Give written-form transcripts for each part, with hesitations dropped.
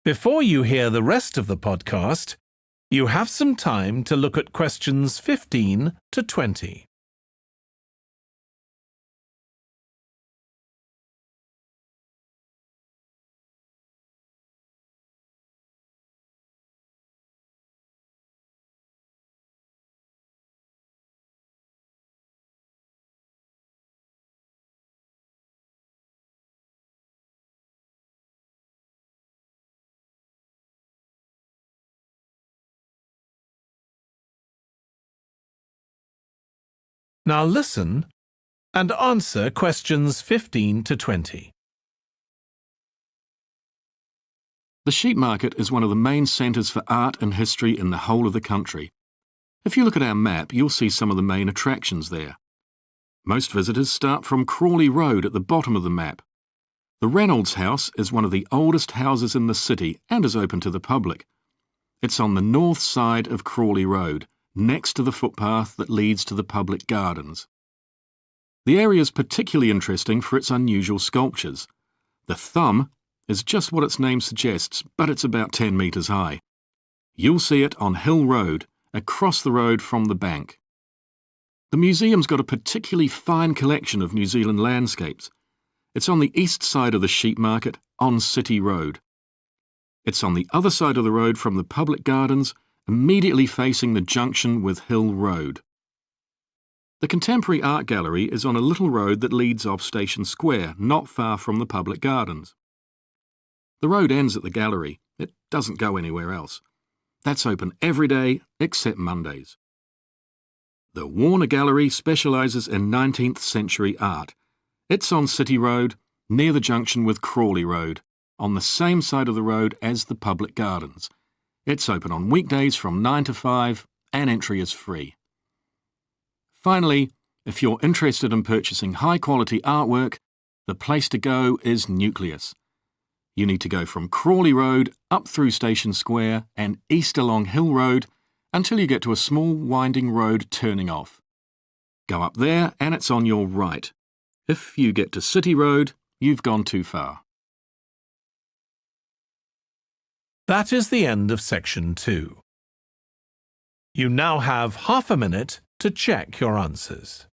Before you hear the rest of the podcast, you have some time to look at questions 15 to 20. Now listen and answer questions 15 to 20. The sheep market is one of the main centres for art and history in the whole of the country. If you look at our map, you'll see some of the main attractions there. Most visitors start from Crawley Road at the bottom of the map. The Reynolds House is one of the oldest houses in the city and is open to the public. It's on the north side of Crawley Road, next to the footpath that leads to the public gardens. The area is particularly interesting for its unusual sculptures. The thumb is just what its name suggests, but it's about 10 metres high. You'll see it on Hill Road, across the road from the bank. The museum's got a particularly fine collection of New Zealand landscapes. It's on the east side of the sheep market, on City Road. It's on the other side of the road from the public gardens, immediately facing the junction with Hill Road. The Contemporary Art Gallery is on a little road that leads off Station Square, not far from the public gardens. The road ends at the gallery. It doesn't go anywhere else. That's open every day except Mondays. The Warner Gallery specialises in 19th century art. It's on City Road, near the junction with Crawley Road, on the same side of the road as the public gardens. It's open on weekdays from 9 to 5 and entry is free. Finally, if you're interested in purchasing high-quality artwork, the place to go is Nucleus. You need to go from Crawley Road up through Station Square and east along Hill Road until you get to a small winding road turning off. Go up there and it's on your right. If you get to City Road, you've gone too far. That is the end of section 2. You now have half a minute to check your answers.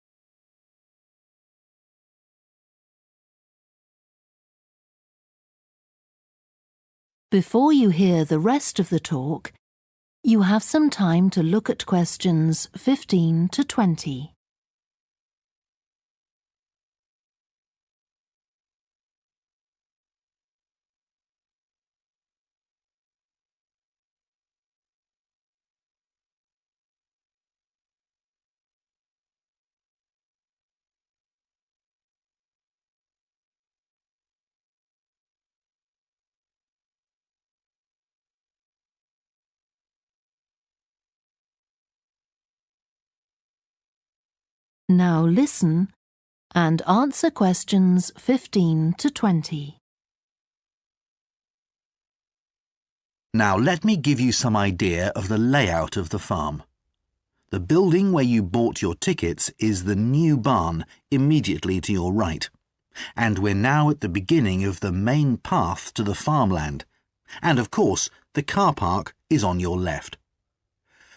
Before you hear the rest of the talk, you have some time to look at questions 15 to 20. Now listen and answer questions 15 to 20. Now let me give you some idea of the layout of the farm. The building where you bought your tickets is the new barn immediately to your right. And we're now at the beginning of the main path to the farmland. And of course, the car park is on your left.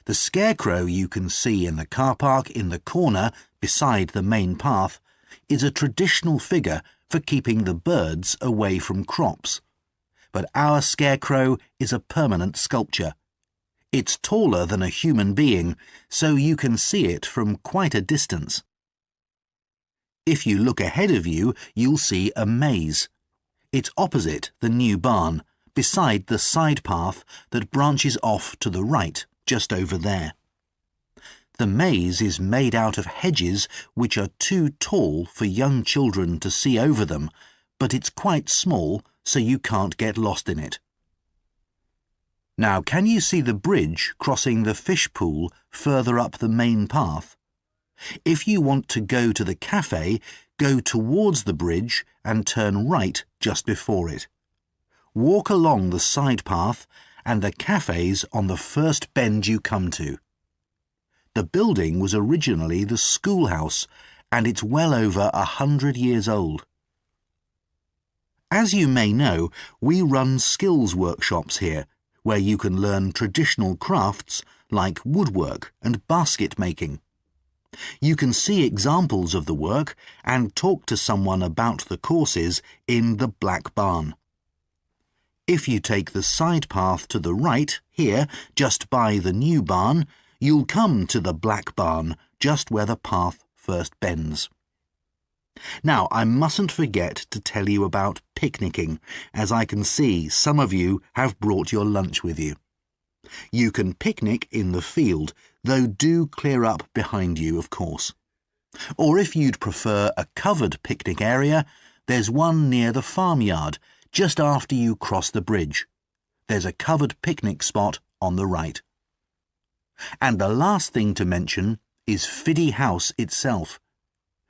The scarecrow you can see in the car park in the corner beside the main path is a traditional figure for keeping the birds away from crops. But our scarecrow is a permanent sculpture. It's taller than a human being, so you can see it from quite a distance. If you look ahead of you, you'll see a maze. It's opposite the new barn, beside the side path that branches off to the right, just over there. The maze is made out of hedges which are too tall for young children to see over them, but it's quite small, so you can't get lost in it. Now, can you see the bridge crossing the fish pool further up the main path? If you want to go to the cafe, go towards the bridge and turn right just before it. Walk along the side path and the cafe's on the first bend you come to. The building was originally the schoolhouse and it's well over 100 years old. As you may know, we run skills workshops here, where you can learn traditional crafts like woodwork and basket making. You can see examples of the work and talk to someone about the courses in the Black Barn. If you take the side path to the right, here, just by the new barn, you'll come to the Black Barn, just where the path first bends. Now, I mustn't forget to tell you about picnicking, as I can see some of you have brought your lunch with you. You can picnic in the field, though do clear up behind you, of course. Or if you'd prefer a covered picnic area, there's one near the farmyard, just after you cross the bridge. There's a covered picnic spot on the right. And the last thing to mention is Fiddy House itself.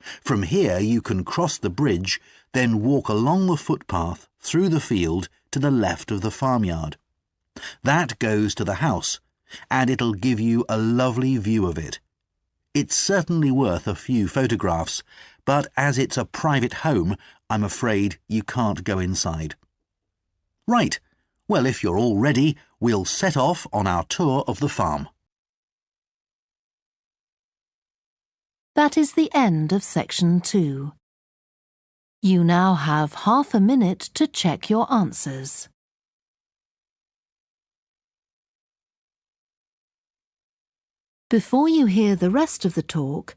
From here you can cross the bridge, then walk along the footpath through the field to the left of the farmyard. That goes to the house, and it'll give you a lovely view of it. It's certainly worth a few photographs, but as it's a private home, I'm afraid you can't go inside. Right, well, if you're all ready, we'll set off on our tour of the farm. That is the end of section 2. You now have half a minute to check your answers. Before you hear the rest of the talk,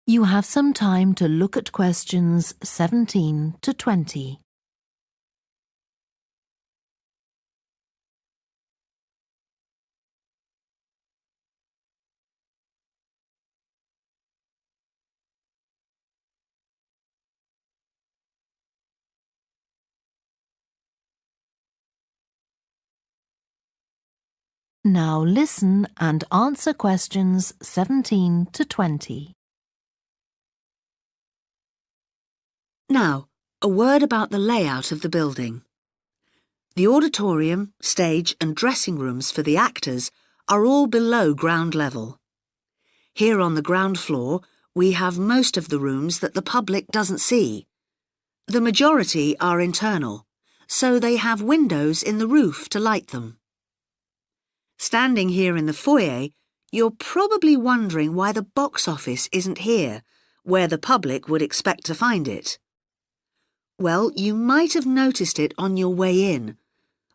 you have some time to look at questions 17 to 20. Now listen and answer questions 17 to 20. Now, a word about the layout of the building. The auditorium, stage and dressing rooms for the actors are all below ground level. Here on the ground floor, we have most of the rooms that the public doesn't see. The majority are internal, so they have windows in the roof to light them. Standing here in the foyer, you're probably wondering why the box office isn't here, where the public would expect to find it. Well, you might have noticed it on your way in.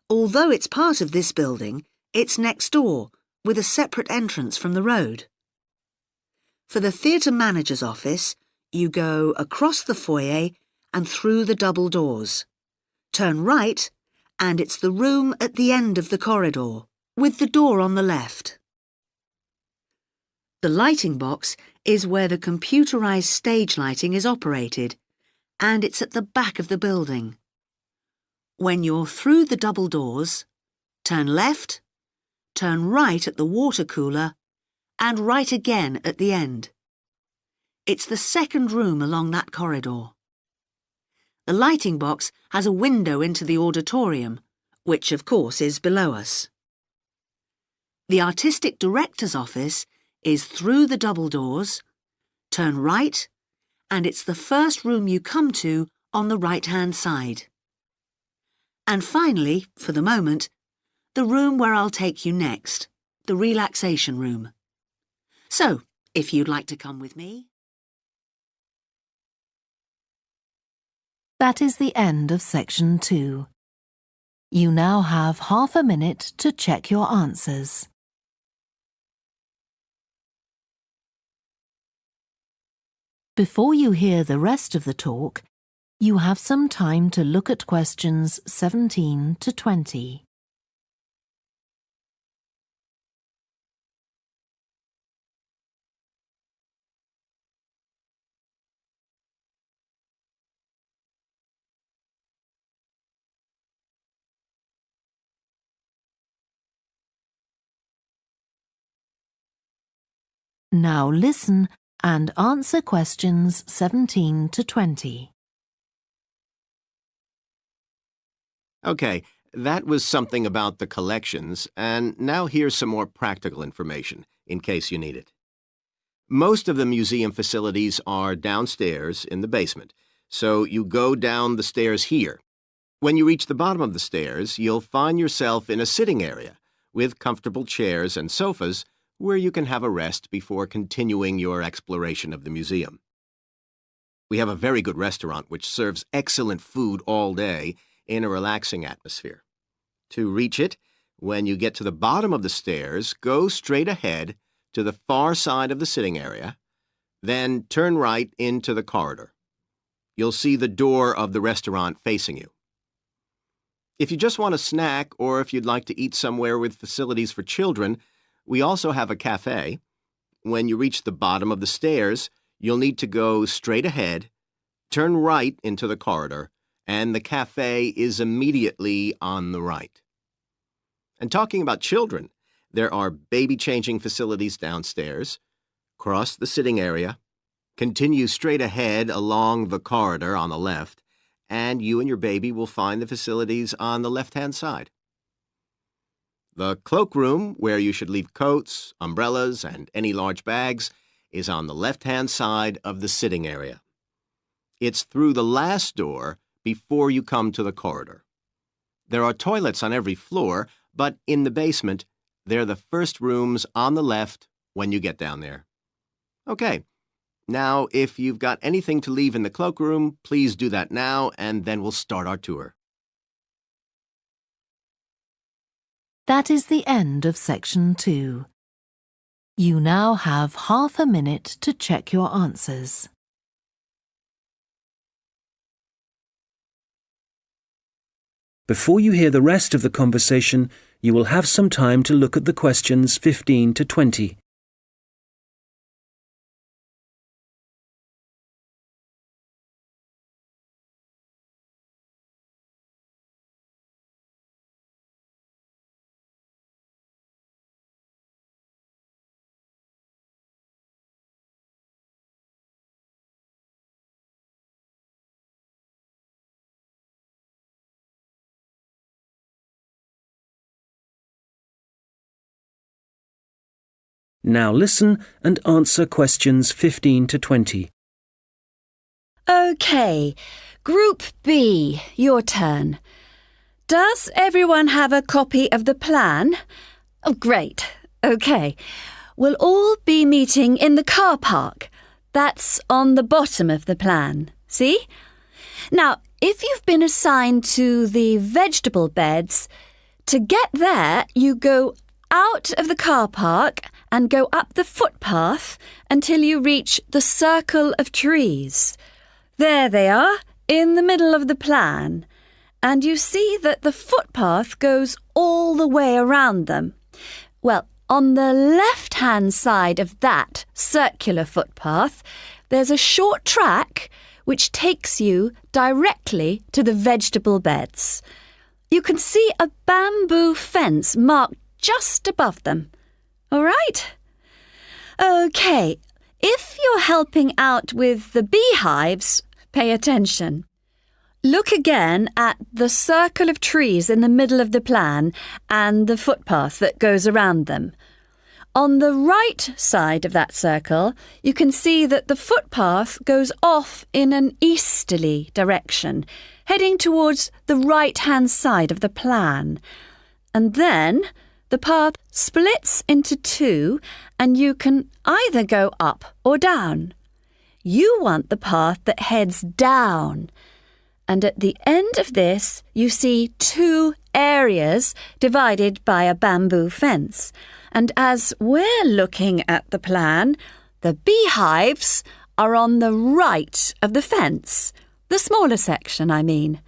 Although it's part of this building, it's next door, with a separate entrance from the road. For the theatre manager's office, you go across the foyer and through the double doors. Turn right, and it's the room at the end of the corridor, with the door on the left. The lighting box is where the computerized stage lighting is operated, and it's at the back of the building. When you're through the double doors, turn left, turn right at the water cooler, and right again at the end. It's the second room along that corridor. The lighting box has a window into the auditorium, which of course is below us. The artistic director's office is through the double doors, turn right, and it's the first room you come to on the right-hand side. And finally, for the moment, the room where I'll take you next, the relaxation room. So, if you'd like to come with me. That is the end of section 2. You now have half a minute to check your answers. Before you hear the rest of the talk, you have some time to look at questions 17 to 20. Now listen and answer questions 17 to 20. Okay, that was something about the collections, and now here's some more practical information, in case you need it. Most of the museum facilities are downstairs in the basement, so you go down the stairs here. When you reach the bottom of the stairs, you'll find yourself in a sitting area with comfortable chairs and sofas where you can have a rest before continuing your exploration of the museum. We have a very good restaurant which serves excellent food all day in a relaxing atmosphere. To reach it, when you get to the bottom of the stairs, go straight ahead to the far side of the sitting area, then turn right into the corridor. You'll see the door of the restaurant facing you. If you just want a snack or if you'd like to eat somewhere with facilities for children, we also have a cafe. When you reach the bottom of the stairs, you'll need to go straight ahead, turn right into the corridor, and the cafe is immediately on the right. And talking about children, there are baby-changing facilities downstairs. Cross the sitting area, continue straight ahead along the corridor on the left, and you and your baby will find the facilities on the left-hand side. The cloakroom, where you should leave coats, umbrellas, and any large bags, is on the left-hand side of the sitting area. It's through the last door before you come to the corridor. There are toilets on every floor, but in the basement, they're the first rooms on the left when you get down there. Okay. Now, if you've got anything to leave in the cloakroom, please do that now, and then we'll start our tour. That is the end of section 2. You now have half a minute to check your answers. Before you hear the rest of the conversation, you will have some time to look at the questions 15 to 20. Now listen and answer questions 15 to 20. OK, Group B, your turn. Does everyone have a copy of the plan? Oh, great. OK. We'll all be meeting in the car park. That's on the bottom of the plan. See? Now, if you've been assigned to the vegetable beds, to get there, you go out of the car park and go up the footpath until you reach the circle of trees. There they are, in the middle of the plan. And you see that the footpath goes all the way around them. Well, on the left-hand side of that circular footpath, there's a short track which takes you directly to the vegetable beds. You can see a bamboo fence marked just above them. All right? OK, if you're helping out with the beehives, pay attention. Look again at the circle of trees in the middle of the plan and the footpath that goes around them. On the right side of that circle, you can see that the footpath goes off in an easterly direction, heading towards the right-hand side of the plan. And then the path splits into two, and you can either go up or down. You want the path that heads down. And at the end of this, you see two areas divided by a bamboo fence. And as we're looking at the plan, the beehives are on the right of the fence. The smaller section, I mean.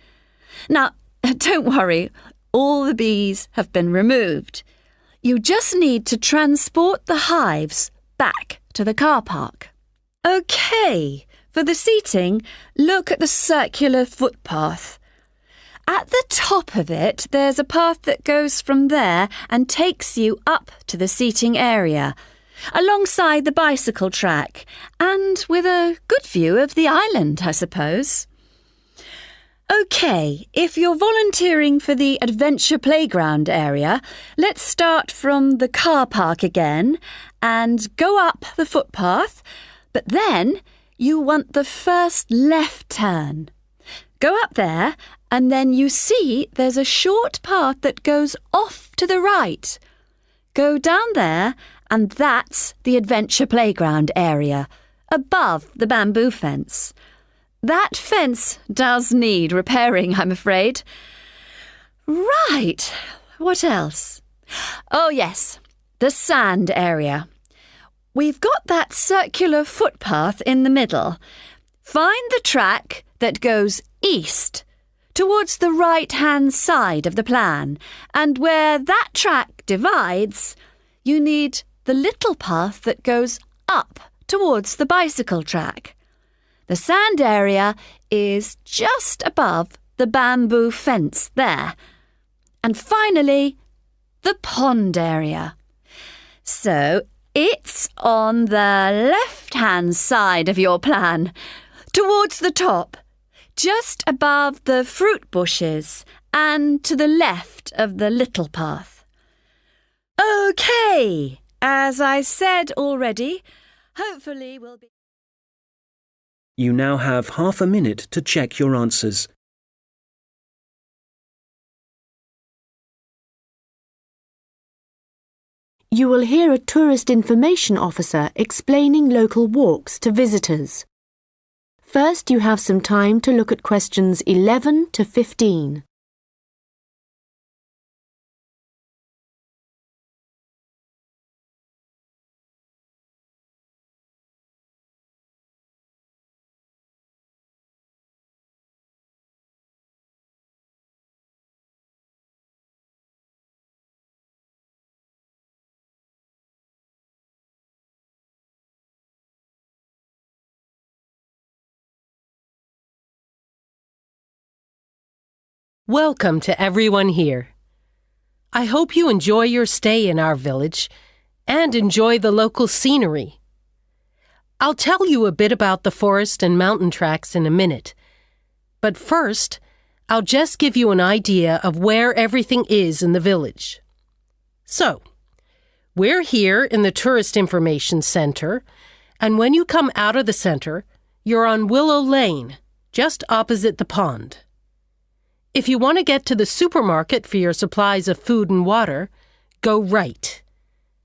Now, don't worry, all the bees have been removed. You just need to transport the hives back to the car park. OK, for the seating, look at the circular footpath. At the top of it, there's a path that goes from there and takes you up to the seating area, alongside the bicycle track, and with a good view of the island, I suppose. OK, if you're volunteering for the adventure playground area, let's start from the car park again and go up the footpath, but then you want the first left turn. Go up there and then you see there's a short path that goes off to the right. Go down there, and that's the adventure playground area, above the bamboo fence. That fence does need repairing, I'm afraid. Right, what else? Oh yes, the sand area. We've got that circular footpath in the middle. Find the track that goes east, towards the right-hand side of the plan, and where that track divides, you need the little path that goes up towards the bicycle track. The sand area is just above the bamboo fence there. And finally, the pond area. So it's on the left-hand side of your plan, towards the top, just above the fruit bushes and to the left of the little path. OK, as I said already, hopefully we'll be... You now have half a minute to check your answers. You will hear a tourist information officer explaining local walks to visitors. First, you have some time to look at questions 11 to 15. Welcome to everyone here. I hope you enjoy your stay in our village and enjoy the local scenery. I'll tell you a bit about the forest and mountain tracks in a minute, but first, I'll just give you an idea of where everything is in the village. So, we're here in the Tourist Information Center, and when you come out of the center, you're on Willow Lane, just opposite the pond. If you want to get to the supermarket for your supplies of food and water, go right.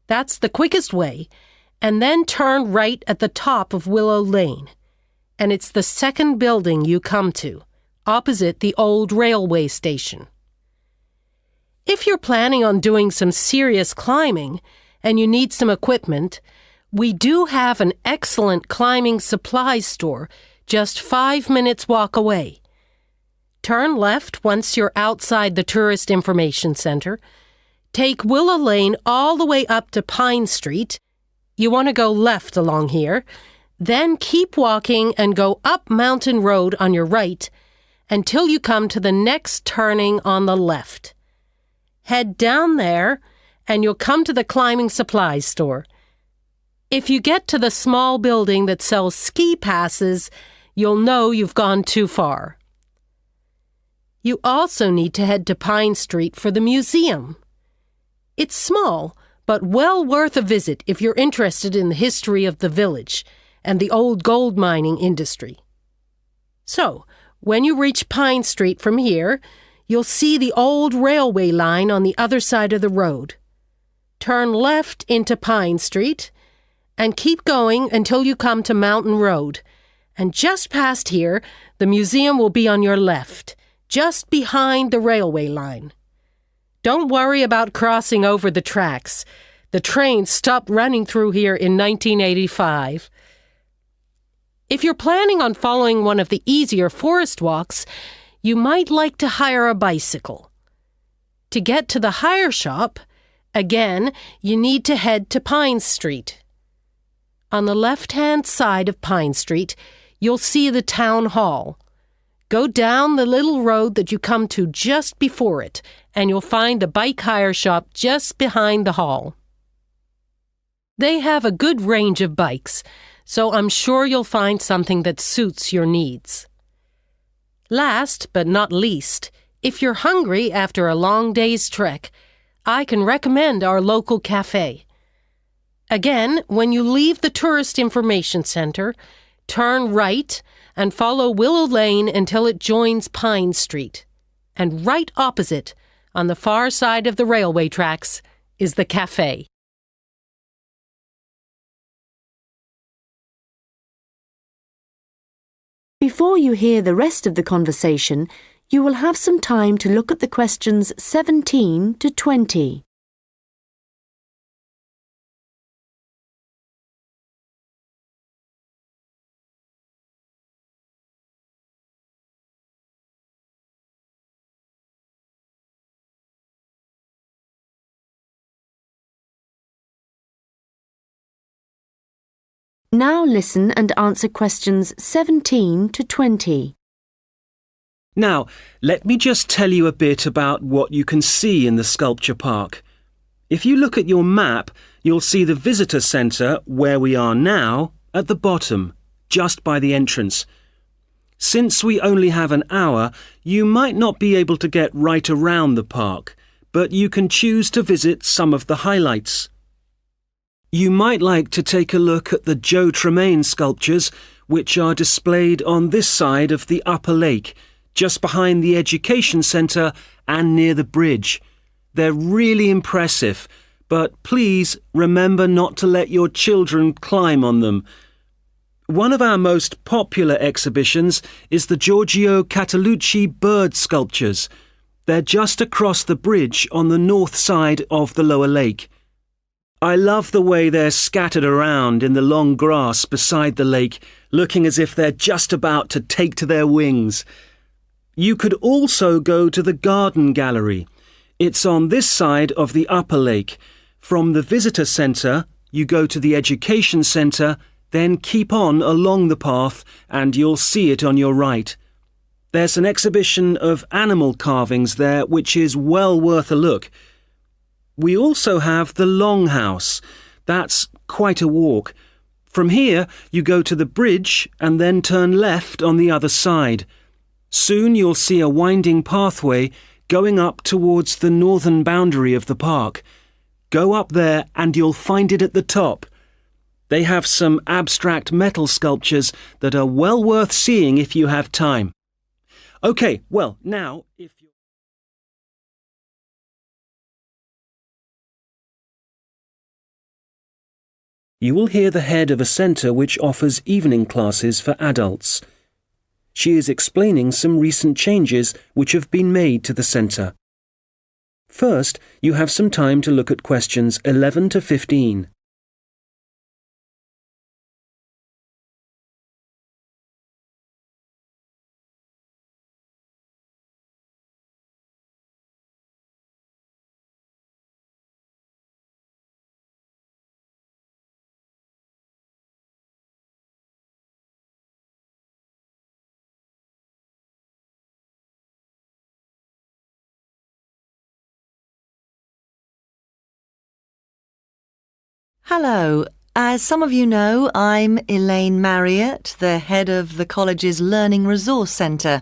That's the quickest way, and then turn right at the top of Willow Lane. And it's the second building you come to, opposite the old railway station. If you're planning on doing some serious climbing and you need some equipment, we do have an excellent climbing supplies store just 5 minutes walk away. Turn left once you're outside the Tourist Information Center. Take Willow Lane all the way up to Pine Street. You want to go left along here. Then keep walking and go up Mountain Road on your right until you come to the next turning on the left. Head down there and you'll come to the climbing supplies store. If you get to the small building that sells ski passes, you'll know you've gone too far. You also need to head to Pine Street for the museum. It's small, but well worth a visit if you're interested in the history of the village and the old gold mining industry. So, when you reach Pine Street from here, you'll see the old railway line on the other side of the road. Turn left into Pine Street and keep going until you come to Mountain Road. And just past here, the museum will be on your left, just behind the railway line. Don't worry about crossing over the tracks. The train stopped running through here in 1985. If you're planning on following one of the easier forest walks, you might like to hire a bicycle. To get to the hire shop, again, you need to head to Pine Street. On the left-hand side of Pine Street, you'll see the town hall. Go down the little road that you come to just before it, and you'll find the bike hire shop just behind the hall. They have a good range of bikes, so I'm sure you'll find something that suits your needs. Last but not least, if you're hungry after a long day's trek, I can recommend our local cafe. Again, when you leave the Tourist Information Center, turn right and follow Willow Lane until it joins Pine Street. and right opposite, on the far side of the railway tracks, is the cafe. Before you hear the rest of the conversation, you will have some time to look at the questions 17 to 20. Now listen and answer questions 17 to 20. Now, let me just tell you a bit about what you can see in the sculpture park. If you look at your map, you'll see the visitor centre, where we are now, at the bottom, just by the entrance. Since we only have an hour, you might not be able to get right around the park, but you can choose to visit some of the highlights. You might like to take a look at the Joe Tremaine sculptures, which are displayed on this side of the upper lake, just behind the Education Centre and near the bridge. They're really impressive, but please remember not to let your children climb on them. One of our most popular exhibitions is the Giorgio Catalucci bird sculptures. They're just across the bridge on the north side of the lower lake. I love the way they're scattered around in the long grass beside the lake, looking as if they're just about to take to their wings. You could also go to the garden gallery. It's on this side of the upper lake. From the visitor centre, you go to the education centre, then keep on along the path and you'll see it on your right. There's an exhibition of animal carvings there which is well worth a look. We also have the Longhouse. That's quite a walk. From here, you go to the bridge and then turn left on the other side. Soon you'll see a winding pathway going up towards the northern boundary of the park. Go up there and you'll find it at the top. They have some abstract metal sculptures that are well worth seeing if you have time. OK, well, now, you will hear the head of a centre which offers evening classes for adults. She is explaining some recent changes which have been made to the centre. First, you have some time to look at questions 11 to 15. Hello. As some of you know, I'm Elaine Marriott, the head of the college's Learning Resource Centre.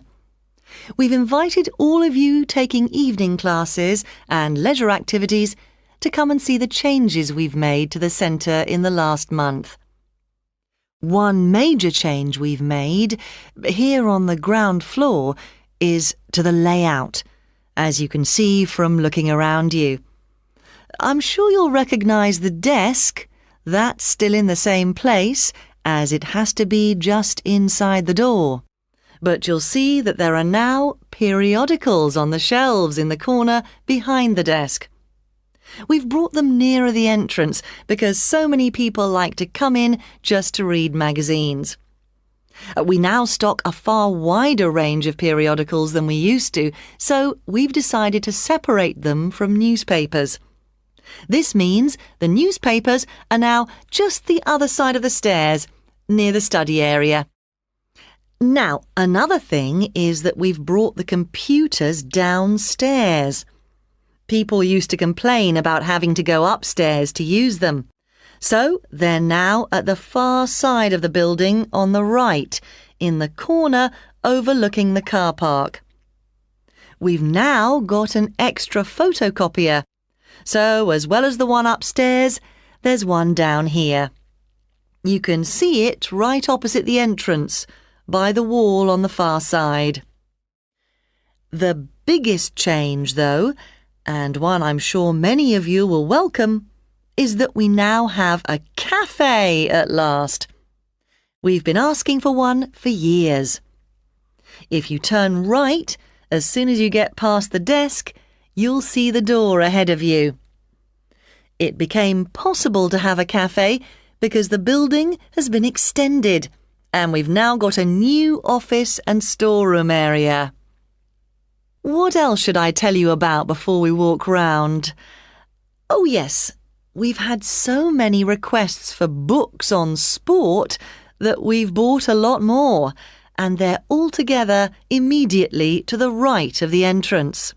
We've invited all of you taking evening classes and leisure activities to come and see the changes we've made to the centre in the last month. One major change we've made here on the ground floor is to the layout, as you can see from looking around you. I'm sure you'll recognise the desk. That's still in the same place, as it has to be just inside the door. But you'll see that there are now periodicals on the shelves in the corner behind the desk. We've brought them nearer the entrance because so many people like to come in just to read magazines. We now stock a far wider range of periodicals than we used to, so we've decided to separate them from newspapers. This means the newspapers are now just the other side of the stairs, near the study area. Now, another thing is that we've brought the computers downstairs. People used to complain about having to go upstairs to use them. So they're now at the far side of the building on the right, in the corner overlooking the car park. We've now got an extra photocopier. So, as well as the one upstairs, there's one down here. You can see it right opposite the entrance, by the wall on the far side. The biggest change, though, and one I'm sure many of you will welcome, is that we now have a cafe at last. We've been asking for one for years. If you turn right, as soon as you get past the desk, you'll see the door ahead of you. It became possible to have a cafe because the building has been extended and we've now got a new office and storeroom area. What else should I tell you about before we walk round? Oh yes, we've had so many requests for books on sport that we've bought a lot more, and they're all together immediately to the right of the entrance.